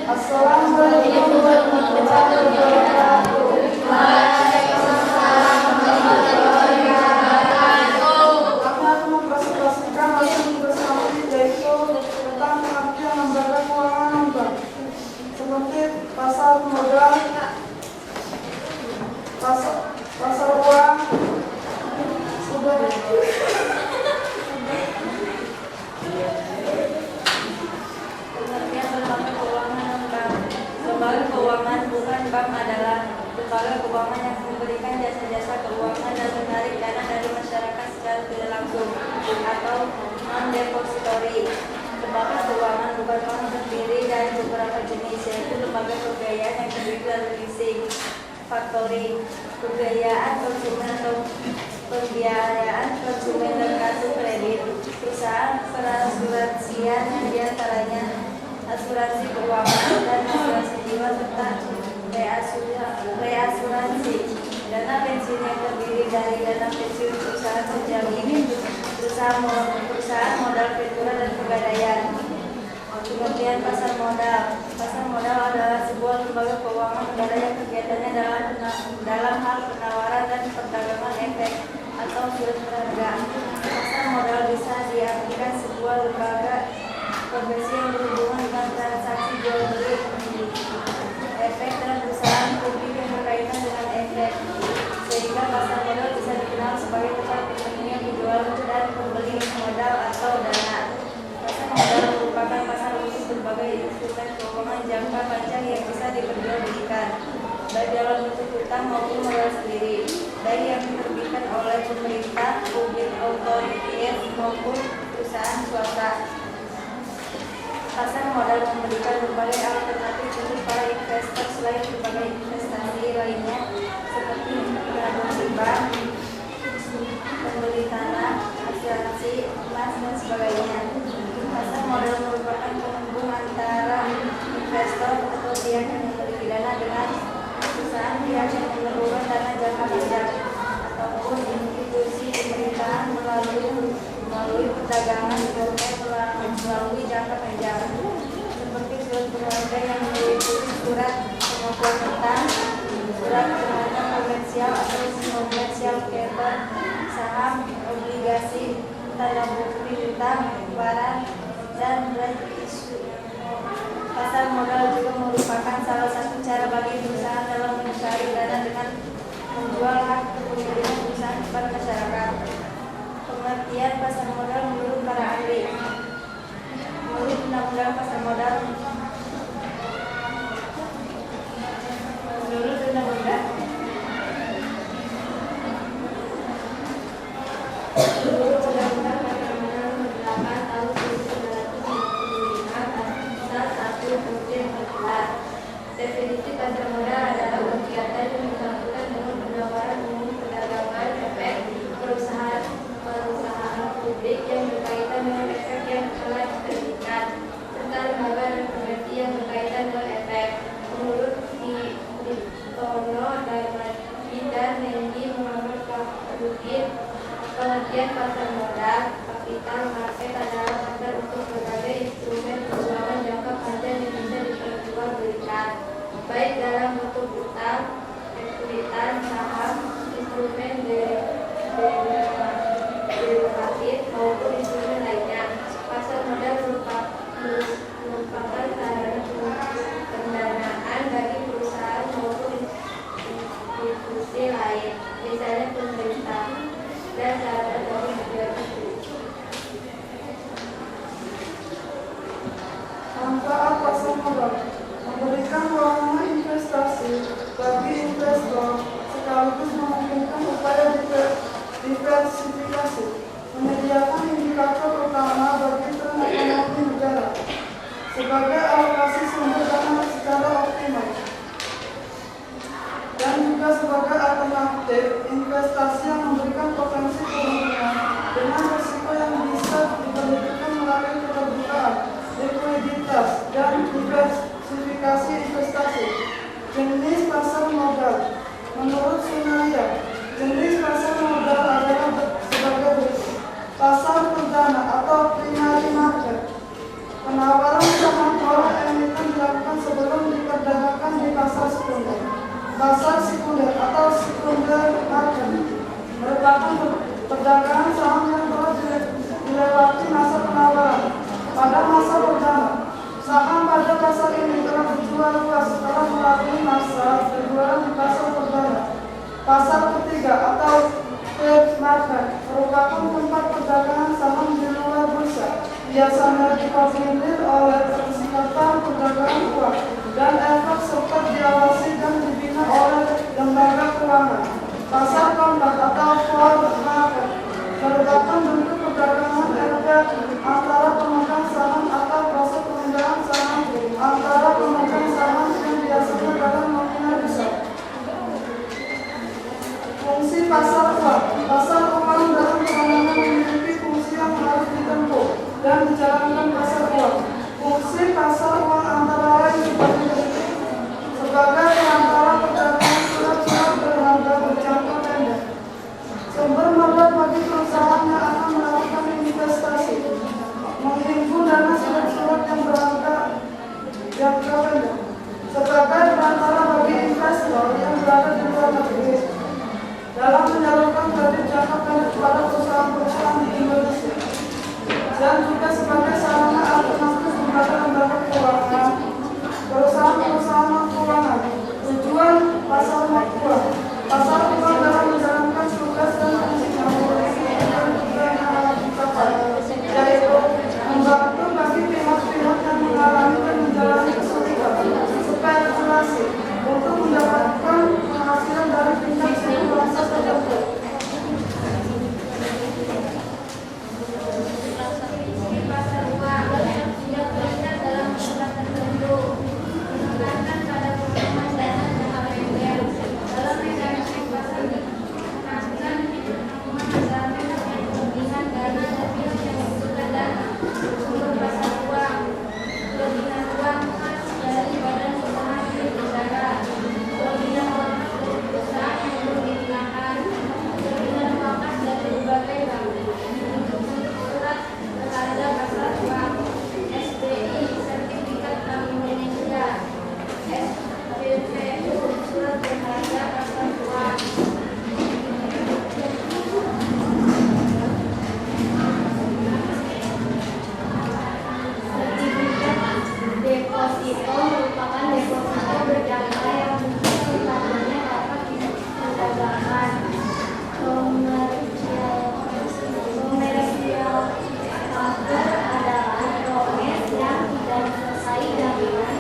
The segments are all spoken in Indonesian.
Assalamualaikum warahmatullahi wabarakatuh. Waalaikumsalam warahmatullahi wabarakatuh. Kami akan mempresentasikan hasil tugas kami, yaitu tentang pengertian lembaga keuangan bank, seperti pasar modal, pasar uang, Lembaga keuangan bukan bank adalah lembaga keuangan yang memberikan jasa-jasa keuangan dan menarik dana dari masyarakat secara tidak langsung atau non-depository. Lembaga keuangan bukan bank terdiri dari beberapa jenis, yaitu lembaga pembiayaan yang terdiri dari leasing, factoring, pembiayaan konsumen atau pembiayaan konsumen dan kartu kredit, perusahaan perasuransian yang diantaranya asuransi keuangan dan asuransi jiwa serta reasuransi. Dana pensiun yang terdiri dari dana pensiun perusahaan penjamin, perusahaan modal ventura dan pegadaian. Pengertian pasar modal. Pasar modal adalah sebuah lembaga keuangan negara yang kegiatannya dalam hal penawaran dan perdagangan efek atau surat berharga. Pasar modal bisa diartikan sebuah lembaga profesi yang berhubungan dengan transaksi jual beli efek dan perusahaan publik yang berkaitan dengan efek, sehingga pasar modal bisa dikenal sebagai tempat ketemunya penjual dan pembeli modal atau dana. Pasar modal merupakan pasar untuk berbagai instrumen keuangan jangka panjang yang bisa diperjualbelikan, baik dalam bentuk hutang maupun modal sendiri, baik yang diterbitkan oleh pemerintah, public authorities maupun perusahaan swasta. Pasar modal memberikan berbagai alternatif untuk para investor selain berbagai investasi lainnya seperti menabung bank, membeli tanah, asuransi, emas, dan sebagainya. Pasar modal merupakan penghubung antara investor atau pihak yang memiliki dana dengan perusahaan pihak yang memerlukan dana jangka panjang ataupun institusi pemerintahan melalui perdagangan government melalui jangka panjang, seperti surat berharga yang meliputi surat pengakuan hutang, surat pengakuan komersial atau komersial paper, saham, obligasi, tanda bukti hutang, barang, dan right issue. Pasar modal juga merupakan salah satu cara bagi perusahaan dalam mencari dana dengan menjual hak kepemilikan perusahaan kepada masyarakat. Pengertian pasar modal menurut para ahli. Menurut undang-undang pasar modal, menurut undang-undang pasar modal nomor 8 tahun 1995 pasal 1 kemudian 14. Definisi pasar modal adalah kegiatan yang bersangkutan dengan penawaran umum perdagangan efek perusahaan publik yang berkaitan dengan efek yang telah diterbitkan, serta lembaga dan konversi yang berkaitan dengan efek. Menurut Tono Darmadi dan Nendi Muhammad Fakhruddin, pengertian pasar modal kapital market adalah pasar untuk berbagai instrumen keuangan jangka panjang yang bisa diperjualbelikan, baik dalam bentuk hutang, ekuitas, saham, instrumen derivatif maupun instrumen lainnya. Pasar modal merupakan sarana pendanaan bagi perusahaan maupun institusi lain, misalnya pemerintah, dan sarana bagi negara. manfaat pasar modal memberikan peluang investasi bagi investor sekaligus memungkinkan upaya diversifikasi, menyediakan indikator utama bagi tren ekonomi negara sebagai alokasi sumber dana secara optimal, dan juga sebagai alternatif investasi yang memberikan potensi keuntungan dengan risiko yang bisa diperhitungkan melalui keterbukaan, likuiditas, dan diversifikasi investasi. Jenis pasar modal menurut Sunaria, jenis pasar modal adalah sebagai berikut: pasar perdana atau primary market, penawaran saham oleh emiten dilakukan sebelum merupakan perdagangan saham yang telah dilewati masa penawaran. Pada masa pertama, saham pada pasar ini telah dijual luas setelah melalui masa penjualan di pasar perdana. Pasar ketiga atau trade market merupakan tempat perdagangan saham di luar bursa, biasanya dikoordinir oleh perserikatan perdagangan uang dan efek serta diawasi dan dibina oleh lembaga keuangan. Pasar kontak atau forward market merupakan bentuk perdagangan efek antara pemegang saham atau proses pemindahan saham antara pemegang saham yang biasanya dalam nominal besar. Fungsi pasar uang. Pasar uang dalam perdagangan memiliki fungsi yang harus ditempuh dan dijalankan pasar uang. Fungsi pasar uang antara lain sebagai perantara perdagangan surat-surat berharga berjangka pendek, sumber modal bagi perusahaan yang akan melakukan investasi, menghimpun dana surat-surat yang berharga jangka pendek, sebagai perantara bagi investor yang berada di luar negeri dalam menyalurkan kredit jangka pendek kepada perusahaan-perusahaan di Indonesia, dan juga sebagai sarana alternatif kepada lembaga keuangan, perusahaan-perusahaan keuangan. Tujuan pasar uang. Pasar uang dalam menjalankan tugas dan fungsinya memiliki tujuan yang harus dicapai, yaitu membantu bagi pihak-pihak yang mengalami dan menjalani kesulitan spekulasi untuk mendapatkan penghasilan dari tingkat spekulasi tertentu. Pasar uang tidak berada dalam surat tertentu, menekankan pada pengelolaan dana jangka pendek. Dalam mekanisme pasar penghasilan menghasilan dengan kelebihan dana dan pihak yang membutuhkan dana. Sumber pasar uang, kelebihan uang khas dari badan usaha milik negara, kelebihan uang khas dari perusahaan yang belum digunakan, kelebihan uang khas dari berbagai bank. Surat berharga pasar uang, SBI, Sertifikat Bank Indonesia, SPPU, surat berharga pasar uang. Sertifikat deposito merupakan deposito berjangka yang sifatnya dapat diperdagangkan. Komersial paper adalah promes yang tidak selesai jaminan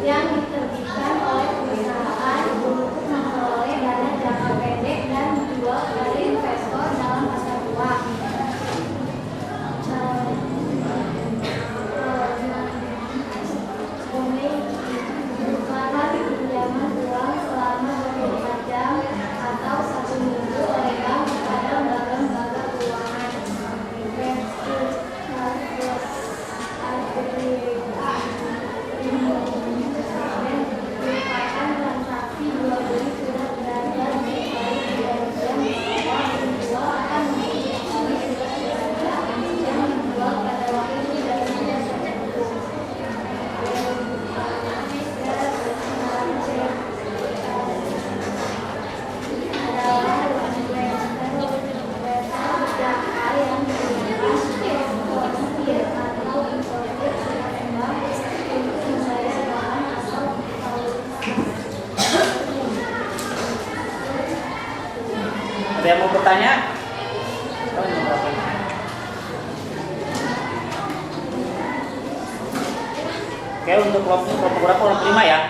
yang diterbitkan oleh perusahaan untuk memperoleh dana jangka pendek dan dijual kepada investor dalam pasar uang. Bukanlah pinjaman uang selama 24 jam atau 1 minggu oleh bank kepada lembaga keuangan. Merupakan transaksi jual beli surat berharga baik dari yang dijual akan memiliki surat berharga yang dijual pada waktu dan jam tertentu. Adalah investor jangka yang menggunakan eksportir atau importir surat bank untuk membayar bahan atau Ada yang mau bertanya? Oke, untuk kelompok berapa? Kelompok 5 ya.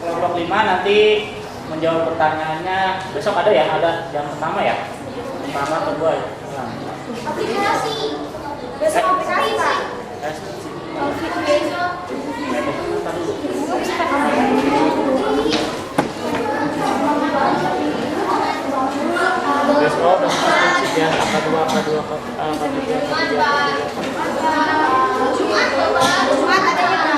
Kelompok 5 nanti menjawab pertanyaannya besok ada ya? Ada yang pertama ya? Pertama atau kedua ya? aplikasi. Besok aplikasi, Pak. Besok prinsip ya, angka 2, angka 3, angka 3. Jumat ada juga.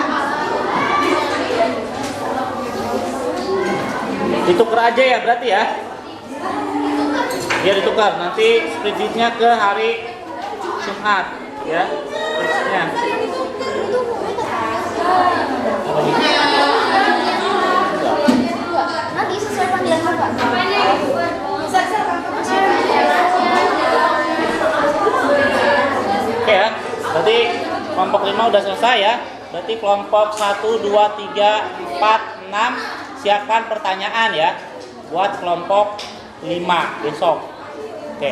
Ditukar aja ya berarti ya? Iya ditukar, nanti spreadsheetnya ke hari Jumat ya, spreadsheetnya. Nanti sesuai panggilan Bapak. kelompok 5 udah selesai ya. Berarti kelompok 1, 2, 3, 4, 6 siapkan pertanyaan ya buat kelompok 5 besok. Oke.